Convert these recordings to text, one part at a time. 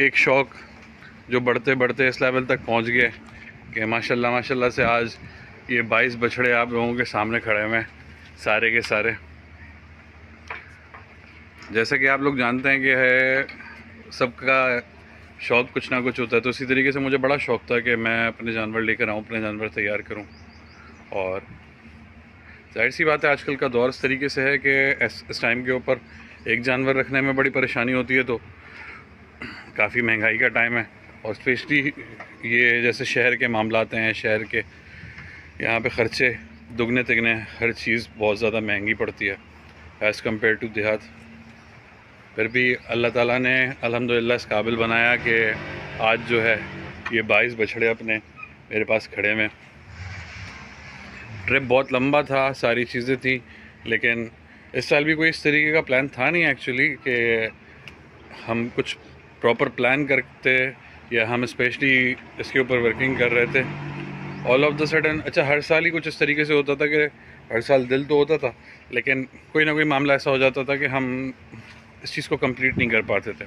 एक शौक़ जो बढ़ते बढ़ते इस लेवल तक पहुंच गए कि माशाल्लाह माशाल्लाह से आज ये 22 बछड़े आप लोगों के सामने खड़े हुए हैं, सारे के सारे। जैसा कि आप लोग जानते हैं कि है सबका शौक़ कुछ ना कुछ होता है, तो इसी तरीके से मुझे बड़ा शौक़ था कि मैं अपने जानवर लेकर आऊँ, अपने जानवर तैयार करूँ। और जाहिर सी बात है आजकल का दौर इस तरीके से है कि इस टाइम के ऊपर एक जानवर रखने में बड़ी परेशानी होती है, तो काफ़ी महंगाई का टाइम है। और स्पेशली ये जैसे शहर के मामलात हैं, शहर के यहाँ पे ख़र्चे दुगने तिगने, हर चीज़ बहुत ज़्यादा महंगी पड़ती है एज़ कम्पेयर टू देहात। फिर भी अल्लाह ताला ने अल्हम्दुलिल्लाह इस काबिल बनाया कि आज जो है ये 22 बछड़े अपने मेरे पास खड़े में। ट्रिप बहुत लंबा था, सारी चीज़ें थी, लेकिन इस साल भी कोई इस तरीके का प्लान था नहीं एक्चुअली कि हम कुछ प्रॉपर प्लान करते या हम स्पेशली इसके ऊपर वर्किंग कर रहे थे। ऑल ऑफ द सडन अच्छा, हर साल ही कुछ इस तरीके से होता था कि हर साल दिल तो होता था, लेकिन कोई ना कोई मामला ऐसा हो जाता था कि हम इस चीज़ को कंप्लीट नहीं कर पाते थे।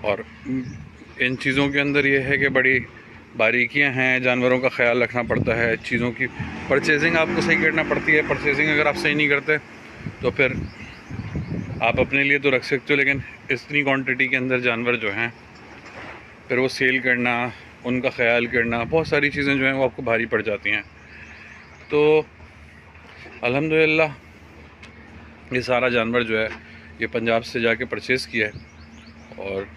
और इन चीज़ों के अंदर ये है कि बड़ी बारीकियां हैं, जानवरों का ख्याल रखना पड़ता है, चीज़ों की परचेजिंग आपको सही करना पड़ती है। परचेजिंग अगर आप सही नहीं करते तो फिर आप अपने लिए तो रख सकते हो, लेकिन इतनी क्वांटिटी के अंदर जानवर जो हैं फिर वो सेल करना, उनका ख्याल करना, बहुत सारी चीज़ें जो हैं वो आपको भारी पड़ जाती हैं। तो अल्हम्दुलिल्लाह ये सारा जानवर जो है ये पंजाब से जाके परचेज़ किया है, और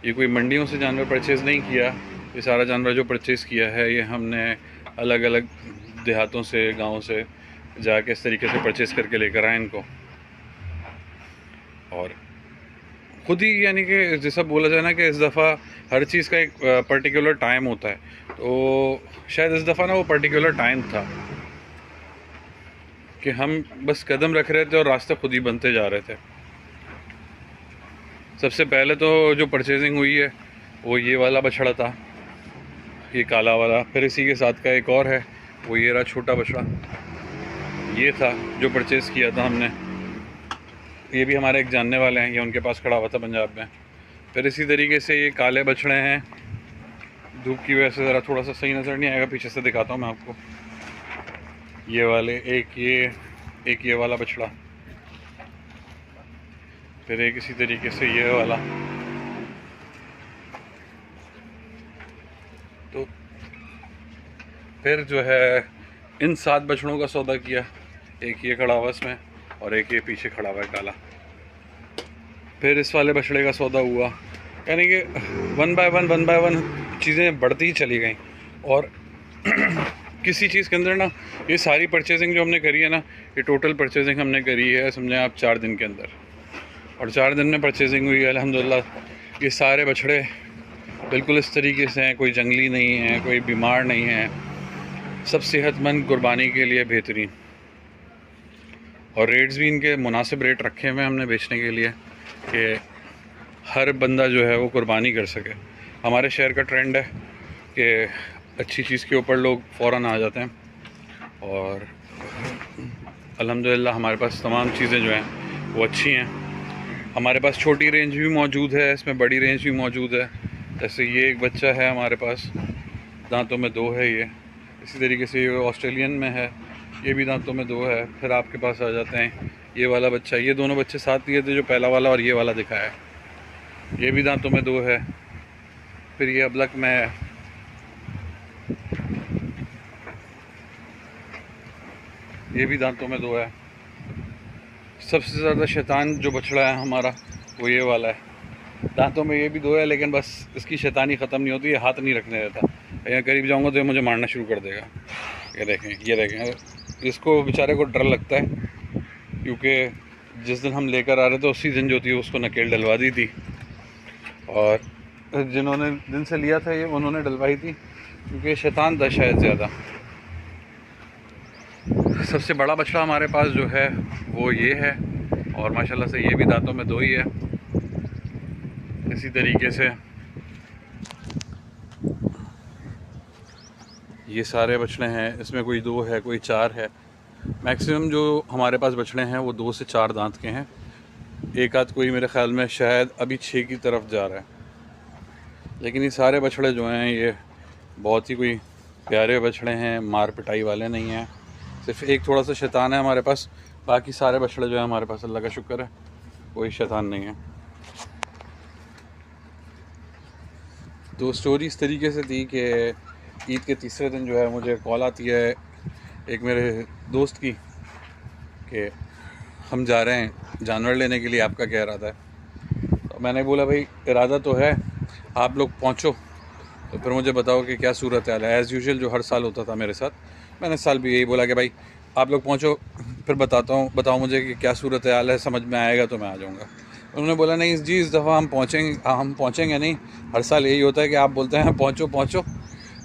ये कोई मंडियों से जानवर परचेज़ नहीं किया। ये सारा जानवर जो परचेज़ किया है ये हमने अलग अलग देहातों से, गाँव से जाके इस तरीके से परचेज़ करके लेकर आए इनको। और ख़ुद ही यानी कि जैसा बोला जाए ना कि इस दफ़ा हर चीज़ का एक पर्टिकुलर टाइम होता है, तो शायद इस दफ़ा ना वो पर्टिकुलर टाइम था कि हम बस कदम रख रहे थे और रास्ते खुद ही बनते जा रहे थे। सबसे पहले तो जो परचेजिंग हुई है वो ये वाला बछड़ा था, ये काला वाला। फिर इसी के साथ का एक और है, वो ये रहा छोटा बछड़ा, ये था जो परचेज़ किया था हमने। ये भी हमारे एक जानने वाले हैं, ये उनके पास खड़ा हुआ था पंजाब में। फिर इसी तरीके से ये काले बछड़े हैं, धूप की वजह से ज़रा थोड़ा सा सही नज़र नहीं आएगा, पीछे से दिखाता हूँ मैं आपको। ये वाले एक ये वाला बछड़ा, फिर एक इसी तरीके से ये वाला। तो फिर जो है इन 7 बछड़ों का सौदा किया, एक ये खड़ा हुआ इसमें और एक ये पीछे खड़ा हुआ है काला। फिर इस वाले बछड़े का सौदा हुआ, यानी कि वन बाय वन चीज़ें बढ़ती ही चली गई। और किसी चीज़ के अंदर ना ये सारी परचेजिंग जो हमने करी है ना, ये टोटल परचेजिंग हमने करी है समझें आप 4 दिन के अंदर, और 4 दिन में परचेजिंग हुई है अल्हम्दुलिल्लाह। ये सारे बछड़े बिल्कुल इस तरीके से हैं, कोई जंगली नहीं है, कोई बीमार नहीं है, सब सेहतमंद, कुर्बानी के लिए बेहतरीन। और रेट्स भी इनके मुनासिब रेट रखे हुए हैं हमने बेचने के लिए कि हर बंदा जो है वो कुर्बानी कर सके। हमारे शहर का ट्रेंड है कि अच्छी चीज़ के ऊपर लोग फ़ौरन आ जाते हैं, और अल्हम्दुलिल्लाह हमारे पास तमाम चीज़ें जो हैं वो अच्छी हैं। हमारे पास छोटी रेंज भी मौजूद है, इसमें बड़ी रेंज भी मौजूद है। जैसे ये एक बच्चा है हमारे पास, दांतों में 2 है ये। इसी तरीके से ये ऑस्ट्रेलियन में है, ये भी दांतों में 2 है। फिर आपके पास आ जाते हैं ये वाला बच्चा, ये दोनों बच्चे साथ लिए थे, जो पहला वाला और ये वाला दिखाया है, ये भी दांतों में 2 है। फिर ये अबलक में है, ये भी दांतों में 2 है। सबसे ज़्यादा शैतान जो बछड़ा है हमारा वो ये वाला है, दांतों में ये भी 2 है, लेकिन बस इसकी शैतानी ख़त्म नहीं होती, ये हाथ नहीं रखने देता। यहाँ करीब जाऊँगा तो ये मुझे मारना शुरू कर देगा। ये देखें, इसको बेचारे को डर लगता है, क्योंकि जिस दिन हम लेकर आ रहे थे उसी दिन जो थी उसको नकेल डलवा दी थी, और जिन्होंने दिन से लिया था ये उन्होंने डलवाई थी, क्योंकि शैतान था शायद ज़्यादा। सबसे बड़ा बछड़ा हमारे पास जो है वो ये है, और माशाल्लाह से ये भी दांतों में 2 ही है। इसी तरीके से ये सारे बछड़े हैं, इसमें कोई 2 है, कोई 4 है। मैक्सिमम जो हमारे पास बछड़े हैं वो 2 से 4 दांत के हैं। एक आध कोई मेरे ख़्याल में शायद अभी 6 की तरफ जा रहा है। लेकिन ये सारे बछड़े जो हैं ये बहुत ही कोई प्यारे बछड़े हैं, मार पिटाई वाले नहीं हैं। सिर्फ एक थोड़ा सा शैतान है हमारे पास, बाकी सारे बछड़े जो है हमारे पास अल्लाह का शुक्र है कोई शैतान नहीं है। तो स्टोरी इस तरीके से थी कि ईद के तीसरे दिन जो है मुझे कॉल आती है एक मेरे दोस्त की कि हम जा रहे हैं जानवर लेने के लिए, आपका क्या इरादा है। तो मैंने बोला भाई इरादा तो है, आप लोग पहुँचो तो फिर मुझे बताओ कि क्या सूरत हाल है। एज़ यूजुअल जो हर साल होता था मेरे साथ, मैंने इस साल भी यही बोला कि भाई आप लोग पहुँचो, फिर बताओ मुझे कि क्या सूरत हाल है, समझ में आएगा तो मैं आ जाऊँगा। उन्होंने बोला नहीं जी इस दफ़ा हम पहुँचेंगे नहीं, हर साल यही होता है कि आप बोलते हैं पहुँचो,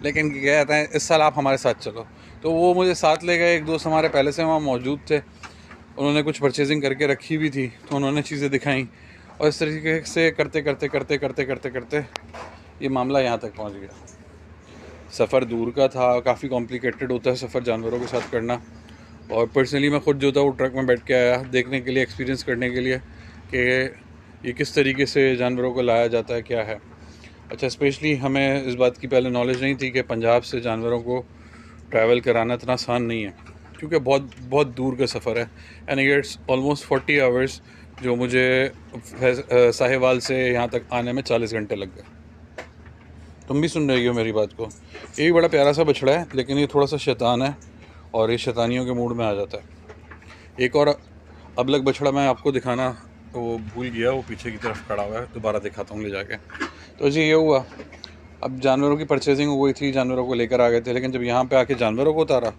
लेकिन क्या कहते हैं इस साल आप हमारे साथ चलो। तो वो मुझे साथ ले गए, एक दोस्त हमारे पहले से वहाँ मौजूद थे, उन्होंने कुछ परचेजिंग करके रखी हुई थी तो उन्होंने चीज़ें दिखाई, और इस तरीके से करते ये मामला यहाँ तक पहुँच गया। सफ़र दूर का था, काफ़ी कॉम्प्लिकेटेड होता है सफ़र जानवरों के साथ करना, और पर्सनली मैं ख़ुद जो था वो ट्रक में बैठ के आया देखने के लिए, एक्सपीरियंस करने के लिए कि ये किस तरीके से जानवरों को लाया जाता है, क्या है। अच्छा, स्पेशली हमें इस बात की पहले नॉलेज नहीं थी कि पंजाब से जानवरों को ट्रैवल कराना इतना आसान नहीं है, क्योंकि बहुत दूर का सफ़र है एंड इट्स ऑलमोस्ट 40 आवर्स, जो मुझे साहिवाल से यहाँ तक आने में 40 घंटे लग गए। तुम भी सुन रही हो मेरी बात को। ये भी बड़ा प्यारा सा बछड़ा है, लेकिन ये थोड़ा सा शैतान है और ये शैतानियों के मूड में आ जाता है। एक और अबलग बछड़ा मैं आपको दिखाना वो भूल गया, वो पीछे की तरफ खड़ा हुआ है, दोबारा दिखाता हूँ ले जाके। तो जी ये हुआ, अब जानवरों की परचेजिंग हो गई थी, जानवरों को लेकर आ गए थे, लेकिन जब यहाँ पे आके जानवरों को उतारा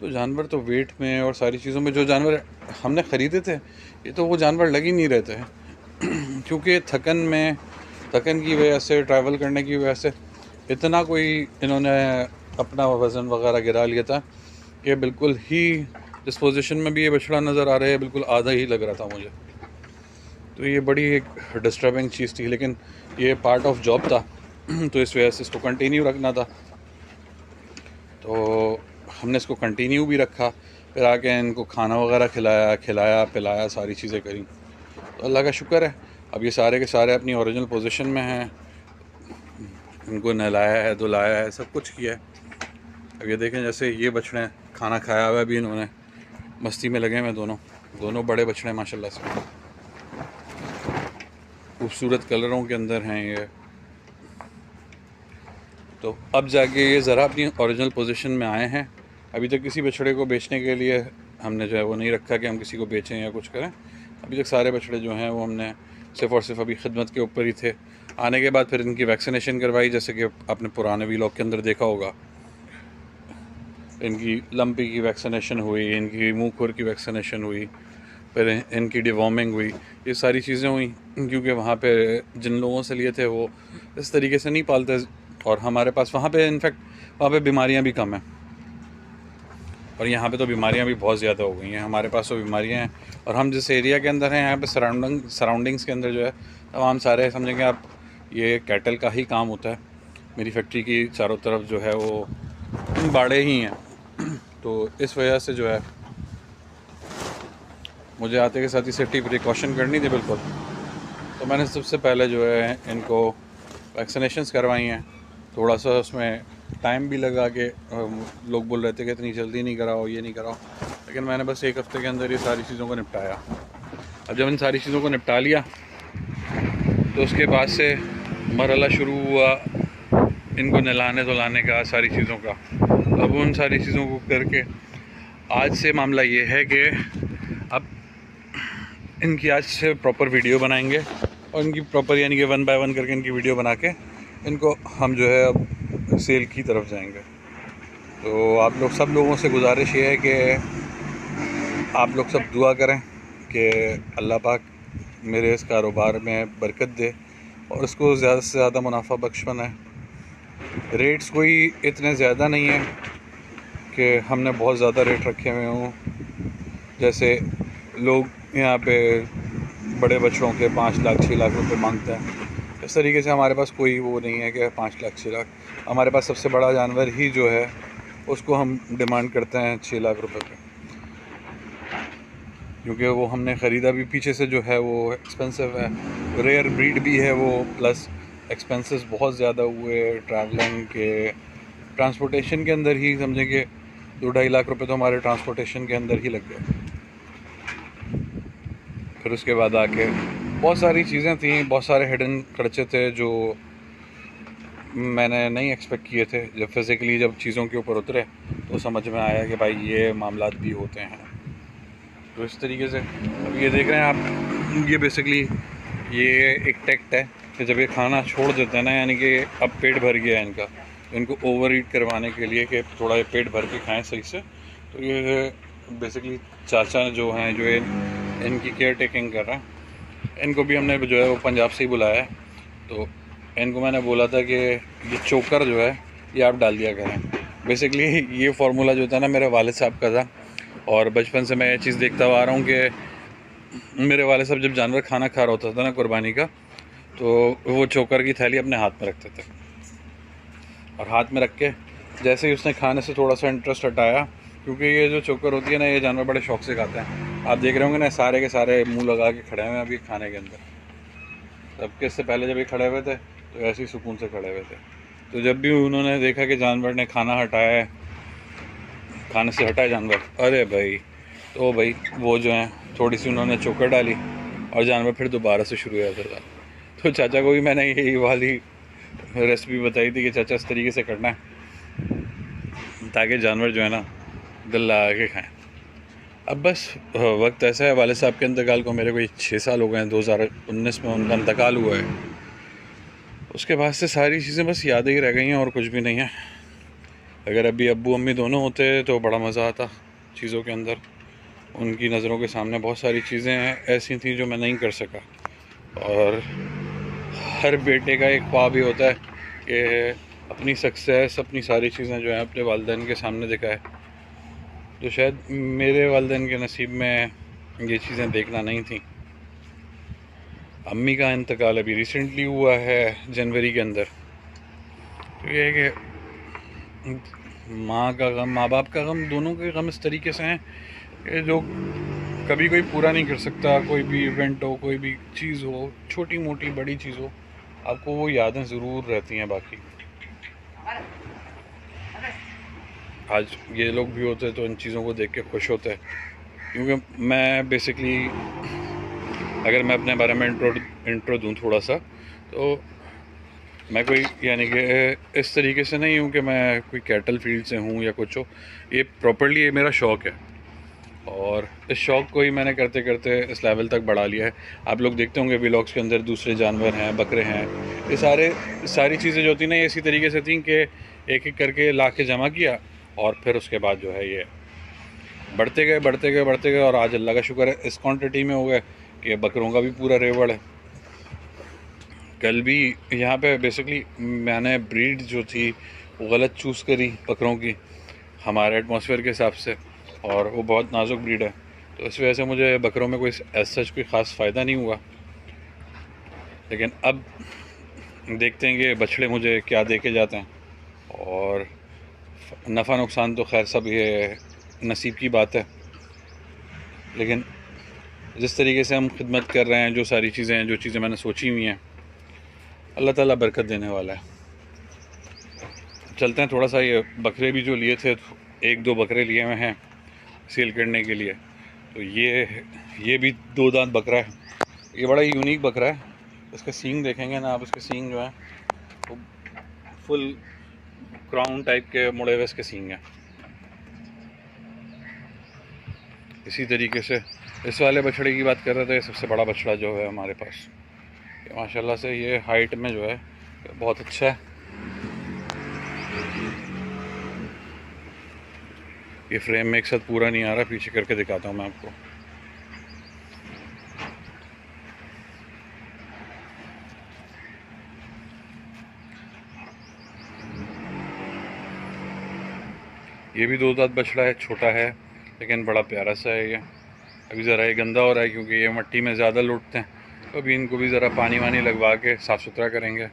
तो जानवर तो वेट में और सारी चीज़ों में, जो जानवर हमने ख़रीदे थे ये तो वो जानवर लग ही नहीं रहते हैं क्योंकि थकन की वजह से, ट्रैवल करने की वजह से इतना कोई इन्होंने अपना वज़न वगैरह गिरा लिया था कि बिल्कुल ही जिस पोजीशन में भी ये बछड़ा नज़र आ रहा है बिल्कुल आधा ही लग रहा था मुझे। तो ये बड़ी एक डिस्टर्बिंग चीज़ थी, लेकिन ये पार्ट ऑफ जॉब था तो इस वजह से इसको कंटिन्यू रखना था, तो हमने इसको कंटिन्यू भी रखा। फिर आके इनको खाना वगैरह खिलाया पिलाया, सारी चीज़ें करी, तो अल्लाह का शुक्र है अब ये सारे के सारे अपनी ओरिजिनल पोजीशन में हैं। इनको नहलाया है, धुलाया है, सब कुछ किया है। अब ये देखें जैसे ये बछड़े खाना खाया हुआ भी, इन्होंने मस्ती में लगे हुए दोनों बड़े बछड़े माशाल्लाह से, खूबसूरत कलरों के अंदर हैं ये। तो अब जाके ये ज़रा अपनी ओरिजिनल पोजीशन में आए हैं। अभी तक किसी बछड़े को बेचने के लिए हमने जो है वो नहीं रखा कि हम किसी को बेचें या कुछ करें। अभी तक सारे बछड़े जो हैं वो हमने सिर्फ़ और सिर्फ अभी खिदमत के ऊपर ही थे। आने के बाद फिर इनकी वैक्सीनेशन करवाई, जैसे कि आपने पुराने व्लॉग के अंदर देखा होगा। इनकी लंपी की वैक्सीनेशन हुई, इनकी मुँह खुर की वैक्सीनेशन हुई, फिर इनकी डिवॉर्मिंग हुई, ये सारी चीज़ें हुई, क्योंकि वहाँ पे जिन लोगों से लिए थे वो इस तरीके से नहीं पालते, और हमारे पास वहाँ पे इनफैक्ट वहाँ पे बीमारियाँ भी कम हैं, और यहाँ पे तो बीमारियाँ भी बहुत ज़्यादा हो गई हैं। हमारे पास तो बीमारियाँ हैं, और हम जिस एरिया के अंदर हैं यहाँ पे सराउंडिंग्स के अंदर जो है तमाम सारे समझेंगे आप ये कैटल का ही काम होता है। मेरी फैक्ट्री की चारों तरफ जो है वो बाड़े ही हैं, तो इस वजह से जो है मुझे आते के साथ ही सेफ्टी प्रिकॉशन करनी थी बिल्कुल। तो मैंने सबसे पहले जो है इनको वैक्सीनेशंस करवाई हैं। थोड़ा सा उसमें टाइम भी लगा के लोग बोल रहे थे कि इतनी जल्दी नहीं कराओ, ये नहीं कराओ, लेकिन मैंने बस एक हफ़्ते के अंदर ये सारी चीज़ों को निपटाया। अब जब इन सारी चीज़ों को निपटा लिया तो उसके बाद से मरहला शुरू हुआ इनको नहलाने धुलाने का, सारी चीज़ों का। अब उन सारी चीज़ों को करके आज से मामला ये है कि अब इनकी आज से प्रॉपर वीडियो बनाएंगे, और इनकी प्रॉपर यानी कि 1 बाय 1 करके इनकी वीडियो बना के इनको हम जो है अब सेल की तरफ जाएंगे। तो आप लोग सब लोगों से गुजारिश ये है कि आप लोग सब दुआ करें कि अल्लाह पाक मेरे इस कारोबार में बरकत दे और इसको ज़्यादा से ज़्यादा मुनाफा बख्श बनाए। रेट्स कोई इतने ज़्यादा नहीं है कि हमने बहुत ज़्यादा रेट रखे हुए हों, जैसे लोग यहाँ पे बड़े बछड़ों के 5 लाख 6 लाख रुपए मांगते हैं। इस तरीके से हमारे पास कोई वो नहीं है कि 5 लाख 6 लाख। हमारे पास सबसे बड़ा जानवर ही जो है उसको हम डिमांड करते हैं 6 लाख रुपए पे। क्योंकि वो हमने ख़रीदा भी पीछे से जो है वो एक्सपेंसिव है, रेयर ब्रीड भी है वो, प्लस एक्सपेंसेस बहुत ज़्यादा हुए ट्रैवलिंग के, ट्रांसपोर्टेशन के अंदर ही समझें कि 2-2.5 लाख रुपए तो हमारे ट्रांसपोर्टेशन के अंदर ही लग गए। फिर उसके बाद आके बहुत सारी चीज़ें थी, बहुत सारे हिडन खर्चे थे जो मैंने नहीं एक्सपेक्ट किए थे। जब फिज़िकली जब चीज़ों के ऊपर उतरे तो समझ में आया कि भाई ये मामलात भी होते हैं। तो इस तरीके से अब ये देख रहे हैं आप, ये बेसिकली ये एक टेक्ट है कि जब ये खाना छोड़ देते हैं ना, यानी कि अब पेट भर गया है इनका, तो इनको ओवर ईट करवाने के लिए कि थोड़ा ये पेट भर के खाएं सही से, तो ये बेसिकली चाचा जो हैं जो इनकी केयर टेकिंग कर रहे हैं, इनको भी हमने जो है वो पंजाब से ही बुलाया है। तो इनको मैंने बोला था कि ये चोकर जो है ये आप डाल दिया करें। बेसिकली ये फार्मूला जो था ना मेरे वालिद साहब का था, और बचपन से मैं ये चीज़ देखता हुआ आ रहा हूँ कि मेरे वालिद साहब जब जानवर खाना खा रहा होता था ना कुर्बानी का, तो वो चोकर की थैली अपने हाथ में रखते थे, और हाथ में रख के जैसे ही उसने खाने से थोड़ा सा इंटरेस्ट हटाया, क्योंकि ये जो चोकर होती है ना ये जानवर बड़े शौक से खाते हैं। आप देख रहे होंगे ना सारे के सारे मुंह लगा के खड़े हुए हैं अभी खाने के अंदर। सबके इससे पहले जब ये खड़े हुए थे तो ऐसे ही सुकून से खड़े हुए थे। तो जब भी उन्होंने देखा कि जानवर ने खाना हटाया है, खाने से हटाया जानवर, अरे भाई, तो भाई वो जो है थोड़ी सी उन्होंने चोकर डाली और जानवर फिर दोबारा से शुरू हुआ था। तो चाचा को भी मैंने यही वाली रेसिपी बताई थी कि चाचा इस तरीके से करना है ताकि जानवर जो है ना दिल लगा के खाएँ। अब बस वक्त ऐसा है, वालिद साहब के इंतकाल को मेरे को 6 साल हो गए हैं, 2019 में उनका इंतकाल हुआ है। उसके बाद से सारी चीज़ें बस यादें ही रह गई हैं और कुछ भी नहीं है। अगर अभी अब्बू अम्मी दोनों होते तो बड़ा मज़ा आता चीज़ों के अंदर। उनकी नज़रों के सामने बहुत सारी चीज़ें ऐसी थी जो मैं नहीं कर सका, और हर बेटे का एक ख्वाब ही होता है कि अपनी सक्सेस, अपनी सारी चीज़ें जो हैं अपने वालिदैन के सामने दिखाए। तो शायद मेरे वालिदैन के नसीब में ये चीज़ें देखना नहीं थी। अम्मी का इंतकाल अभी रिसेंटली हुआ है जनवरी के अंदर। तो ये है कि माँ का गम, माँ बाप का गम, दोनों के गम इस तरीके से हैं कि जो कभी कोई पूरा नहीं कर सकता। कोई भी इवेंट हो, कोई भी चीज़ हो, छोटी मोटी बड़ी चीज़ हो, आपको वो यादें ज़रूर रहती हैं। बाकी आज ये लोग भी होते तो इन चीज़ों को देख के खुश होते हैं, क्योंकि मैं बेसिकली अगर मैं अपने बारे में इंट्रो दूँ थोड़ा सा, तो मैं कोई यानी कि इस तरीके से नहीं हूँ कि मैं कोई कैटल फील्ड से हूँ या कुछ हो। ये प्रॉपर्ली ये मेरा शौक़ है, और इस शौक़ को ही मैंने करते करते इस लेवल तक बढ़ा लिया है। आप लोग देखते होंगे व्लॉग्स के अंदर दूसरे जानवर हैं, बकरे हैं, ये सारी चीज़ें जो होती ना, ये इसी तरीके से थी कि एक एक करके ला के जमा किया, और फिर उसके बाद जो है ये बढ़ते गए बढ़ते गए बढ़ते गए, और आज अल्लाह का शुक्र है इस क्वांटिटी में हो गए कि बकरों का भी पूरा रेवड़ है। कल भी यहाँ पे बेसिकली मैंने ब्रीड जो थी वो गलत चूज़ करी बकरों की हमारे एटमॉस्फेयर के हिसाब से, और वो बहुत नाजुक ब्रीड है, तो इस वजह से मुझे बकरों में कोई ऐसा कोई ख़ास फ़ायदा नहीं हुआ। लेकिन अब देखते हैं कि बछड़े मुझे क्या दे के जाते हैं, और नफ़ा नुकसान तो खैर सब ये नसीब की बात है। लेकिन जिस तरीके से हम खिदमत कर रहे हैं, जो सारी चीज़ें हैं, जो चीज़ें मैंने सोची हुई हैं, अल्लाह ताला बरकत देने वाला है। चलते हैं थोड़ा सा, ये बकरे भी जो लिए थे, 1-2 बकरे लिए हुए हैं सेल करने के लिए। तो ये भी 2 दांत बकरा है। ये बड़ा यूनिक बकरा है। इसका सींग देखेंगे ना आप, इसके सींग जो है वो फुल क्राउन टाइप के मुड़े हुए इसके सींग हैं। इसी तरीके से इस वाले बछड़े की बात कर रहे थे, सबसे बड़ा बछड़ा जो है हमारे पास, माशाल्लाह से ये हाइट में जो है बहुत अच्छा है। ये फ्रेम में एक साथ पूरा नहीं आ रहा, पीछे करके दिखाता हूँ मैं आपको। ये भी 2 दांत बछड़ा है, छोटा है लेकिन बड़ा प्यारा सा है। ये अभी ज़रा ये गंदा हो रहा है क्योंकि ये मिट्टी में ज़्यादा लौटते हैं, तो अभी इनको भी ज़रा पानी वानी लगवा के साफ़ सुथरा करेंगे।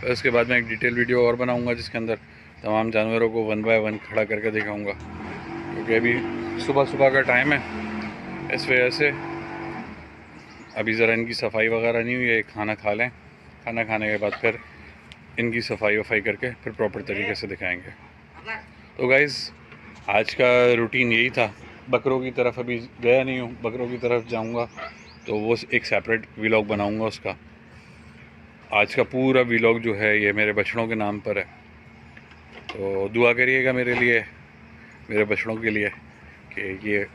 तो इसके बाद मैं एक डिटेल वीडियो और बनाऊंगा जिसके अंदर तमाम जानवरों को 1 बाय 1 खड़ा करके दिखाऊंगा, क्योंकि अभी सुबह सुबह का टाइम है, इस वजह से अभी ज़रा इनकी सफाई वगैरह नहीं हुई है। खाना खा लें, खाना खाने के बाद फिर इनकी सफाई वफाई करके फिर प्रॉपर तरीके से दिखाएंगे। तो गाइज़ आज का रूटीन यही था। बकरों की तरफ अभी गया नहीं हूँ, बकरों की तरफ जाऊँगा तो वो एक सेपरेट व्लॉग बनाऊँगा उसका। आज का पूरा व्लॉग जो है ये मेरे बछड़ों के नाम पर है, तो दुआ करिएगा मेरे लिए, मेरे बछड़ों के लिए, कि ये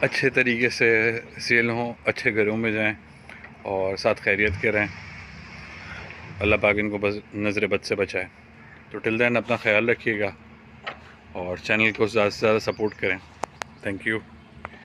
अच्छे तरीके से सेल हों, अच्छे घरों में जाएं और साथ खैरियत के रहें। अल्लाह पाक इनको बस नज़र बद से बचाए। तो टिल देन अपना ख्याल रखिएगा और चैनल को ज़्यादा से ज़्यादा सपोर्ट करें। Thank you.